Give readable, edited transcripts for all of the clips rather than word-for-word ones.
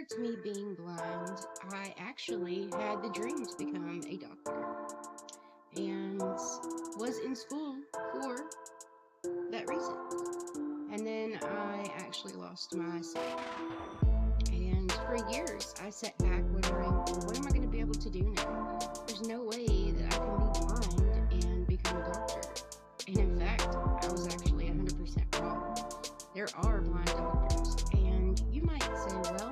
prior to me being blind, I actually had the dream to become a doctor and was in school for that reason. And then I actually lost my sight. And for years, I sat back wondering, well, what am I going to be able to do now? There's no way that I can be blind and become a doctor. And in fact, I was actually 100% wrong. There are blind doctors. And you might say, well,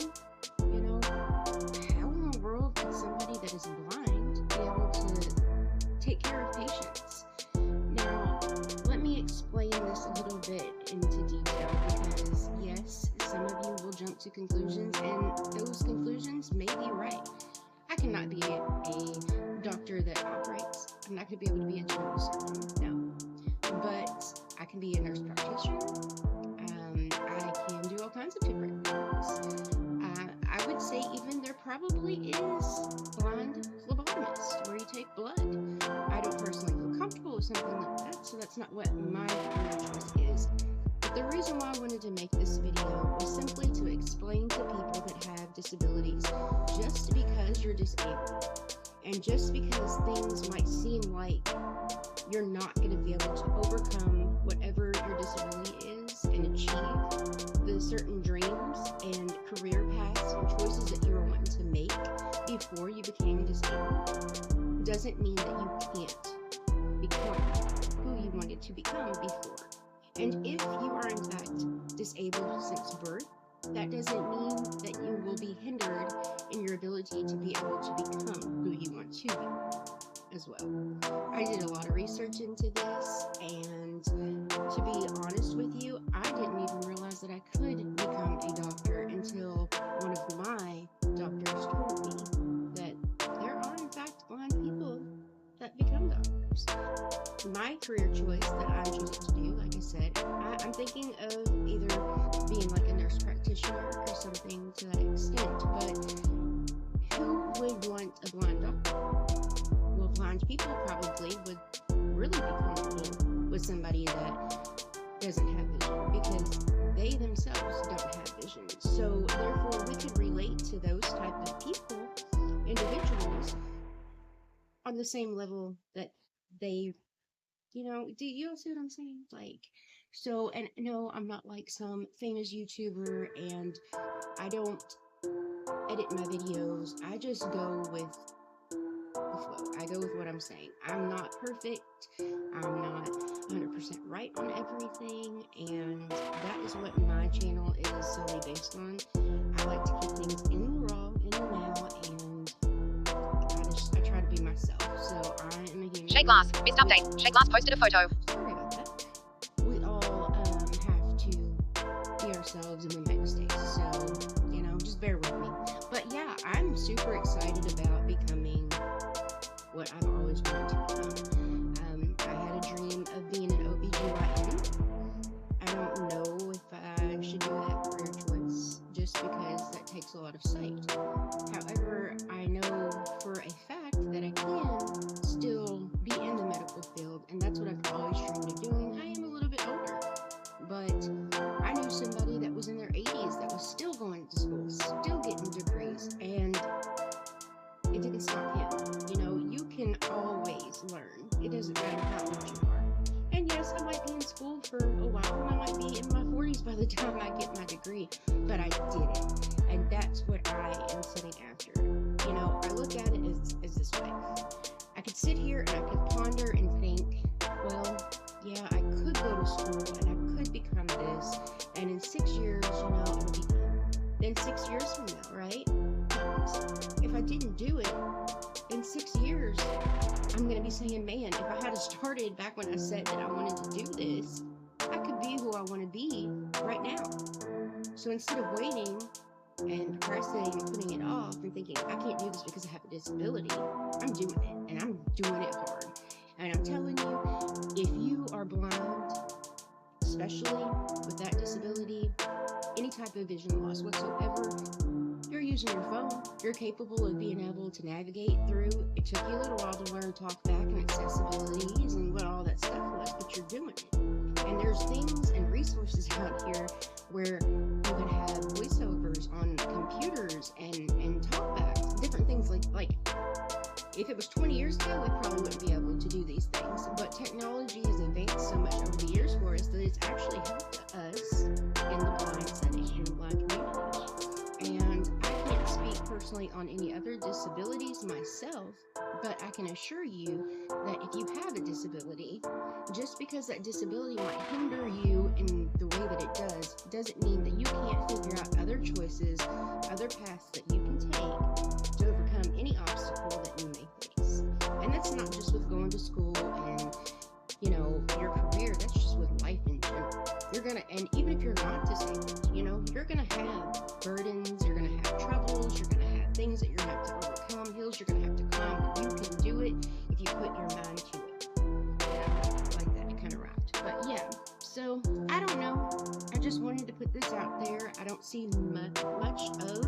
you know, how in the world could somebody that is blind be able to take care of patients? Now, let me explain this a little bit into detail because, yes, some of you will jump to conclusions, and those conclusions may be right. I cannot be a doctor that operates. I'm not going to be able to be a general surgeon, no. But I can be a nurse practitioner. I can do all kinds of different things. I would say even there probably is blind phlebotomist where you take blood. I don't personally feel comfortable with something like that, so that's not what my career choice is. But the reason why I wanted to make this video was simply to explain to people that have disabilities, just because you're disabled and just because things might seem like you're not going to be able to overcome whatever your disability is and achieve the certain dreams and career paths and choices that you were wanting to make before you became disabled, doesn't mean that you can't become who you wanted to become before. And if you are in fact disabled since birth, that doesn't mean that you will be hindered in your ability to be able to become who you want to be as well. I did a lot of research into this, and to be honest with you, I didn't even realize that I could become a doctor until one of my doctors told me that there are in fact blind people that become doctors. My career choice that I chose to do, like I said, I'm thinking of either being like a nurse practitioner or something to that extent, but who would want a blind doctor? Well, blind people probably would really be comfortable with somebody that doesn't have vision because they themselves don't have vision. So therefore, we could relate to those type of people, individuals, on the same level that they, do you all see what I'm saying? Like, so, and no, I'm not like some famous YouTuber, and I don't edit my videos. I just go with the flow. I go with what I'm saying. I'm not perfect. I'm not 100% right on everything, and that is what my channel is solely based on. I like to keep things in the raw, in the now, and I try to be myself. So I am a human. Shake Glass, missed update. Shake Glass posted a photo. Sorry about that. We all have to be ourselves and we make mistakes. So, just bear with me. But yeah, I'm super excited about becoming what I've always wanted to become. I had a dream of being an OBGYN. I don't know if I should do that career choice just because that takes a lot of sight. However, I know for a fact that I can still be in the medical field, and that's what I've always dreamed of doing. I am a little bit older, but I knew somebody that was in their 80s that was still going to school, still getting degrees, and it didn't stop him. You can always learn. It doesn't matter how old you are. And yes, I might be in school for a while, and I might be in my 40s by the time I get my degree, but I did it, and that's what I am sitting after. I look at it as this way. I could sit here and I could ponder and think, well, yeah, I could go to school and I could become this, and in 6 years, it'll be done. Then 6 years from now, right? If I didn't do it, in 6 years, I'm going to be saying, man, if I had started back when I said that I wanted to do this, I could be who I want to be right now. So instead of waiting and procrastinating and putting it off and thinking, I can't do this because I have a disability, I'm doing it, and I'm doing it hard. And I'm telling you, if you are blind, especially with that disability, any type of vision loss whatsoever, you're using your phone. You're capable of being able to navigate through. It took you a little while to learn talkback and accessibilities and what all that stuff was, but you're doing it. And there's things and resources out here where you can have voiceovers on computers doctors and talkbacks, different things like if it was 20 years ago, we probably wouldn't be able to do these things. But technology has advanced so much over the years for us that it's actually helped us in the blind setting, in the blind community. And I can't speak personally on any other disabilities myself, but I can assure you that if you have a disability, just because that disability might hinder you in the way that it does, doesn't mean that you can't figure out other choices, other paths that you can take to overcome any obstacle that you may face. And that's not just with going to school and, you know, your career, that's just with life in general. You're gonna, and even if you're not disabled, you know, you're gonna have burdens, you're gonna have troubles, you're gonna have things that you're gonna have to overcome, hills you're gonna have to climb. You can do it if you put your mind to it. Like that, it kind of rhymed. But yeah, so I don't know. I just wanted to put this out there. I don't see much of,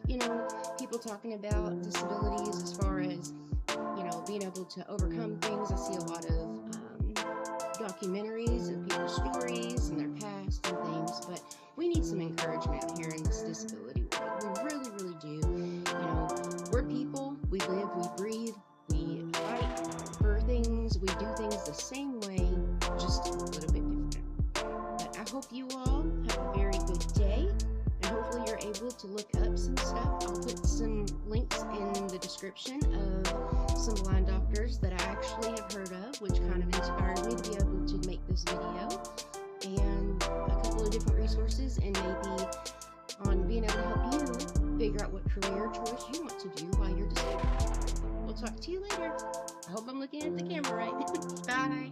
you know, people talking about disabilities as far as, you know, being able to overcome things. I see a lot of documentaries of people's stories and their past and things, but we need some encouragement here in this disability world. We really, really do. You know, we're people. We live, we breathe, we fight for things. We do things the same way, just a little bit different. But I hope you all have a very good day, and hopefully you're able to look up some stuff. I'll put some links in the description of some blind doctors that I actually have heard of, which kind of inspired me to be able to make this video, and a couple of different resources, and maybe on being able to help you figure out what career choice you want to do while you're disabled. We'll talk to you later. I hope I'm looking at the camera right. Bye.